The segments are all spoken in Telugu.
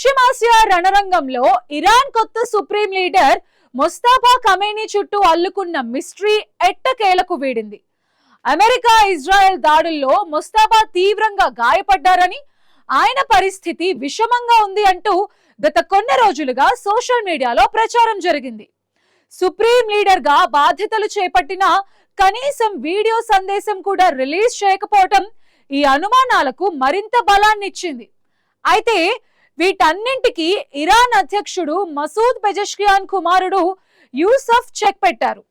పశ్చిమాసియా రణరంగంలో ఇరాన్ కొత్త సుప్రీం లీడర్ ముస్తఫా ఖమేనీ చుట్టూ అల్లుకున్న మిస్టరీ ఎట్టకేలకు వీడింది. అమెరికా ఇజ్రాయెల్ దాడుల్లో ముస్తఫా తీవ్రంగా గాయపడ్డారని, ఆయన పరిస్థితి విషమంగా ఉంది అంటూ గత కొన్ని రోజులుగా సోషల్ మీడియాలో ప్రచారం జరిగింది. సుప్రీం లీడర్ గా బాధ్యతలు చేపట్టిన కనీసం వీడియో సందేశం కూడా రిలీజ్ చేయకపోవటం ఈ అనుమానాలకు మరింత బలాన్నిచ్చింది. అయితే వీటన్నింటికి ఇరాన్ అధ్యక్షుడు మసూద్ పెజెష్కియాన్ కుమారుడు యూసఫ్ చెక్ పెట్టారు.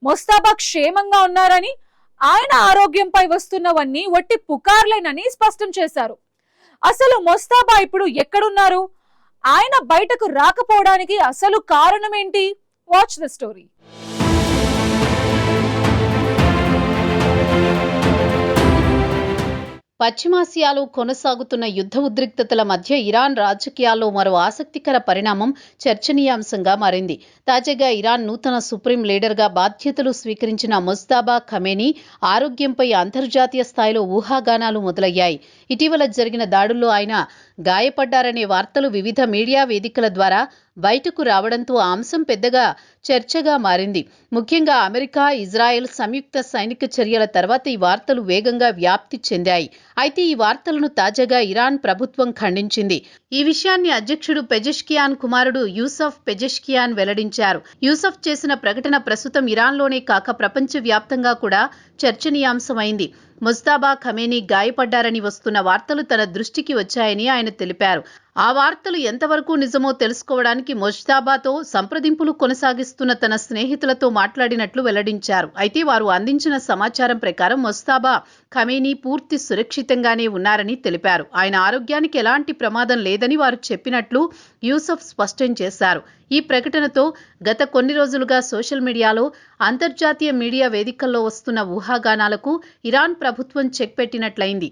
ముస్తఫా క్షేమంగా ఉన్నారని, ఆయన ఆరోగ్యంపై వస్తున్నవన్నీ వట్టి పుకార్లేనని స్పష్టం చేశారు. అసలు ముస్తఫా ఇప్పుడు ఎక్కడున్నారు? ఆయన బయటకు రాకపోవడానికి అసలు కారణం ఏంటి? Watch the story. పశ్చిమాసియాలో కొనసాగుతున్న యుద్ధ ఉద్రిక్తతల మధ్య ఇరాన్ రాజకీయాల్లో మరో ఆసక్తికర పరిణామం చర్చనీయాంశంగా మారింది. తాజాగా ఇరాన్ నూతన సుప్రీం లీడర్గా బాధ్యతలు స్వీకరించిన ముస్తఫా ఖమేనీ ఆరోగ్యంపై అంతర్జాతీయ స్థాయిలో ఊహాగానాలు మొదలయ్యాయి. ఇటీవల జరిగిన దాడుల్లో ఆయన గాయపడ్డారనే వార్తలు వివిధ మీడియా వేదికల ద్వారా బయటకు రావడంతో ఆ అంశం పెద్దగా చర్చగా మారింది. ముఖ్యంగా అమెరికా, ఇజ్రాయెల్ సంయుక్త సైనిక చర్యల తర్వాత ఈ వార్తలు వేగంగా వ్యాప్తి చెందాయి. అయితే ఈ వార్తలను తాజాగా ఇరాన్ ప్రభుత్వం ఖండించింది. ఈ విషయాన్ని అధ్యక్షుడు పెజెష్కియాన్ కుమారుడు యూసఫ్ పెజెష్కియాన్ వెల్లడించారు. యూసఫ్ చేసిన ప్రకటన ప్రస్తుతం ఇరాన్లోనే కాక ప్రపంచవ్యాప్తంగా కూడా చర్చనీయాంశమైంది. ముస్తఫా ఖమేనీ గాయపడ్డారని వస్తున్న వార్తలు తన దృష్టికి వచ్చాయని ఆయన తెలిపారు. ఆ వార్తలు ఎంతవరకు నిజమో తెలుసుకోవడానికి ముస్తఫాతో సంప్రదింపులు కొనసాగిస్తున్న తన స్నేహితులతో మాట్లాడినట్లు వెల్లడించారు. అయితే వారు అందించిన సమాచారం ప్రకారం ముస్తఫా ఖమేనీ పూర్తి సురక్షితంగానే ఉన్నారని తెలిపారు. ఆయన ఆరోగ్యానికి ఎలాంటి ప్రమాదం లేదని వారు చెప్పినట్లు యూసఫ్ స్పష్టం చేశారు. ఈ ప్రకటనతో గత కొన్ని రోజులుగా సోషల్ మీడియాలో, అంతర్జాతీయ మీడియా వేదికల్లో వస్తున్న ఊహాగానాలకు ఇరాన్ ప్రభుత్వం చెక్ పెట్టినట్లయింది.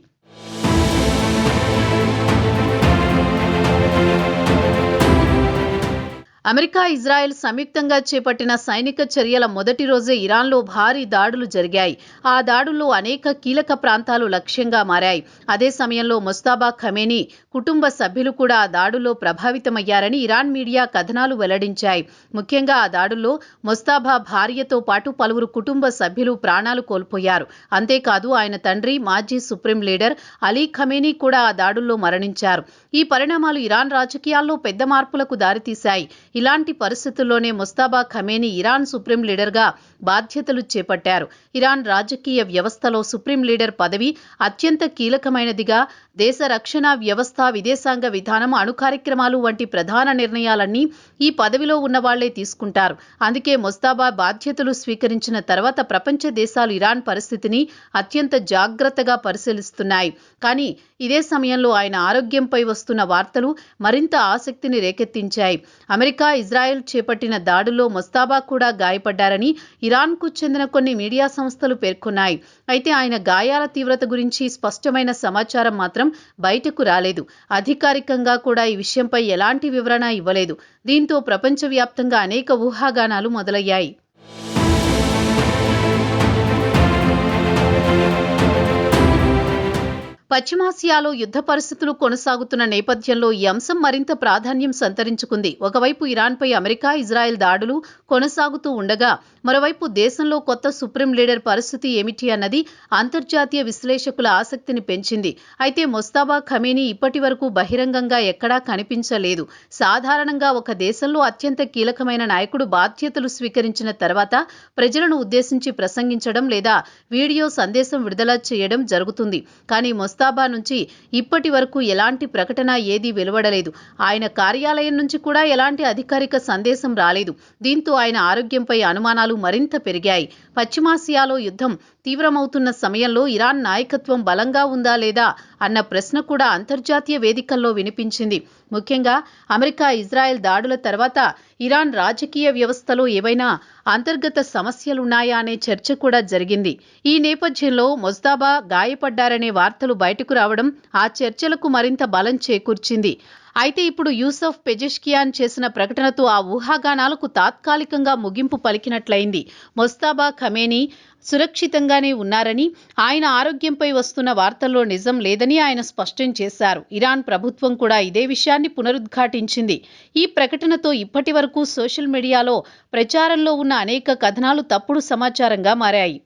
అమెరికా, ఇజ్రాయెల్ సంయుక్తంగా చేపట్టిన సైనిక చర్యల మొదటి రోజే ఇరాన్లో భారీ దాడులు జరిగాయి. ఆ దాడుల్లో అనేక కీలక ప్రాంతాలు లక్ష్యంగా మారాయి. అదే సమయంలో ముస్తఫా ఖమేనీ కుటుంబ సభ్యులు కూడా ఆ దాడుల్లో ప్రభావితమయ్యారని ఇరాన్ మీడియా కథనాలు వెల్లడించాయి. ముఖ్యంగా ఆ దాడుల్లో ముస్తఫా భార్యతో పాటు పలువురు కుటుంబ సభ్యులు ప్రాణాలు కోల్పోయారు. అంతేకాదు ఆయన తండ్రి, మాజీ సుప్రీం లీడర్ అలీ ఖమేనీ కూడా ఆ దాడుల్లో మరణించారు. ఈ పరిణామాలు ఇరాన్ రాజకీయాల్లో పెద్ద మార్పులకు దారితీశాయి. ఇలాంటి పరిస్థితుల్లోనే ముస్తఫా ఖమేనీ ఇరాన్ సుప్రీం లీడర్గా బాధ్యతలు చేపట్టారు. ఇరాన్ రాజకీయ వ్యవస్థలో సుప్రీం లీడర్ పదవి అత్యంత కీలకమైనదిగా, దేశ రక్షణ వ్యవస్థ, విదేశాంగ విధానం, అణు కార్యక్రమాలు వంటి ప్రధాన నిర్ణయాలన్నీ ఈ పదవిలో ఉన్నవాళ్లే తీసుకుంటారు. అందుకే ముస్తఫా బాధ్యతలు స్వీకరించిన తర్వాత ప్రపంచ దేశాలు ఇరాన్ పరిస్థితిని అత్యంత జాగ్రత్తగా పరిశీలిస్తున్నాయి. కానీ ఇదే సమయంలో ఆయన ఆరోగ్యంపై వస్తున్న వార్తలు మరింత ఆసక్తిని రేకెత్తించాయి. అమెరికా, ఇజ్రాయెల్ చేపట్టిన దాడుల్లో ముస్తఫా కూడా గాయపడ్డారని ఇరాన్కు చెందిన కొన్ని మీడియా సంస్థలు పేర్కొన్నాయి. అయితే ఆయన గాయాల తీవ్రత గురించి స్పష్టమైన సమాచారం మాత్రం బయటకు రాలేదు. అధికారికంగా కూడా ఈ విషయంపై ఎలాంటి వివరణ ఇవ్వలేదు. దీంతో ప్రపంచవ్యాప్తంగా అనేక ఊహాగానాలు మొదలయ్యాయి. పశ్చిమాసియాలో యుద్ధ పరిస్థితులు కొనసాగుతున్న నేపథ్యంలో ఈ అంశం మరింత ప్రాధాన్యం సంతరించుకుంది. ఒకవైపు ఇరాన్పై అమెరికా, ఇజ్రాయెల్ దాడులు కొనసాగుతూ ఉండగా, మరోవైపు దేశంలో కొత్త సుప్రీం లీడర్ పరిస్థితి ఏమిటి అన్నది అంతర్జాతీయ విశ్లేషకుల ఆసక్తిని పెంచింది. అయితే ముస్తఫా ఖమేనీ ఇప్పటి వరకు బహిరంగంగా ఎక్కడా కనిపించలేదు. సాధారణంగా ఒక దేశంలో అత్యంత కీలకమైన నాయకుడు బాధ్యతలు స్వీకరించిన తర్వాత ప్రజలను ఉద్దేశించి ప్రసంగించడం లేదా వీడియో సందేశం విడుదల చేయడం జరుగుతుంది. కానీ ముస్తఫా నుంచి ఇప్పటి వరకు ఎలాంటి ప్రకటన ఏదీ వెలువడలేదు. ఆయన కార్యాలయం నుంచి కూడా ఎలాంటి అధికారిక సందేశం రాలేదు. దీంతో ఆయన ఆరోగ్యంపై అనుమానాలు మరింత పెరిగాయి. పశ్చిమాసియాలో యుద్ధం తీవ్రమవుతున్న సమయంలో ఇరాన్ నాయకత్వం బలంగా ఉందా లేదా అన్న ప్రశ్న కూడా అంతర్జాతీయ వేదికల్లో వినిపించింది. ముఖ్యంగా అమెరికా, ఇజ్రాయెల్ దాడుల తర్వాత ఇరాన్ రాజకీయ వ్యవస్థలో ఏవైనా అంతర్గత సమస్యలున్నాయా అనే చర్చ కూడా జరిగింది. ఈ నేపథ్యంలో ముస్తఫా గాయపడ్డారనే వార్తలు బయటకు రావడం ఆ చర్చలకు మరింత బలం చేకూర్చింది. అయితే ఇప్పుడు యూసఫ్ పెజెష్కియాన్ చేసిన ప్రకటనతో ఆ ఊహాగానాలకు తాత్కాలికంగా ముగింపు పలికినట్లయింది. మొస్తాబా ఖమేనీ సురక్షితంగానే ఉన్నారని, ఆయన ఆరోగ్యంపై వస్తున్న వార్తల్లో నిజం లేదని ఆయన స్పష్టం చేశారు. ఇరాన్ ప్రభుత్వం కూడా ఇదే విషయాన్ని పునరుద్ఘాటించింది. ఈ ప్రకటనతో ఇప్పటి వరకు సోషల్ మీడియాలో ప్రచారంలో ఉన్న అనేక కథనాలు తప్పుడు సమాచారంగా మారాయి.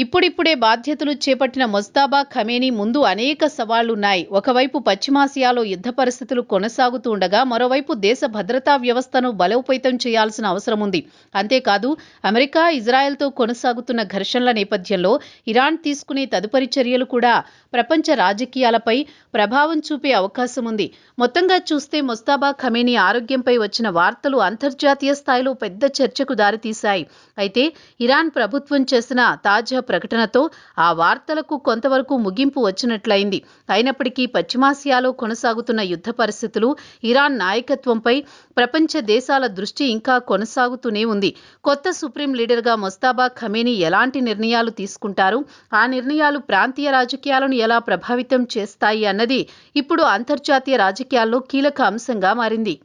ఇప్పుడిప్పుడే బాధ్యతలు చేపట్టిన మొస్తాబా ఖమేనీ ముందు అనేక సవాళ్లున్నాయి. ఒకవైపు పశ్చిమాసియాలో యుద్ధ పరిస్థితులు కొనసాగుతూ ఉండగా మరోవైపు దేశ భద్రతా వ్యవస్థను బలోపేతం చేయాల్సిన అవసరం ఉంది. అంతేకాదు అమెరికా, ఇజ్రాయెల్తో కొనసాగుతున్న ఘర్షణల నేపథ్యంలో ఇరాన్ తీసుకునే తదుపరి చర్యలు కూడా ప్రపంచ రాజకీయాలపై ప్రభావం చూపే అవకాశం ఉంది. మొత్తంగా చూస్తే మొస్తాబా ఖమేనీ ఆరోగ్యంపై వచ్చిన వార్తలు అంతర్జాతీయ స్థాయిలో పెద్ద చర్చకు దారితీశాయి. అయితే ఇరాన్ ప్రభుత్వం చేసిన తాజా ప్రకటనతో ఆ వార్తలకు కొంతవరకు ముగింపు వచ్చినట్లయింది. అయినప్పటికీ పశ్చిమాసియాలో కొనసాగుతున్న యుద్ధ పరిస్థితులు, ఇరాన్ నాయకత్వంపై ప్రపంచ దేశాల దృష్టి ఇంకా కొనసాగుతూనే ఉంది. కొత్త సుప్రీం లీడర్గా మొస్తాబా ఖమేనీ ఎలాంటి నిర్ణయాలు తీసుకుంటారు, ఆ నిర్ణయాలు ప్రాంతీయ రాజకీయాలను ఎలా ప్రభావితం చేస్తాయి అన్నది ఇప్పుడు అంతర్జాతీయ రాజకీయాల్లో కీలక అంశంగా మారింది.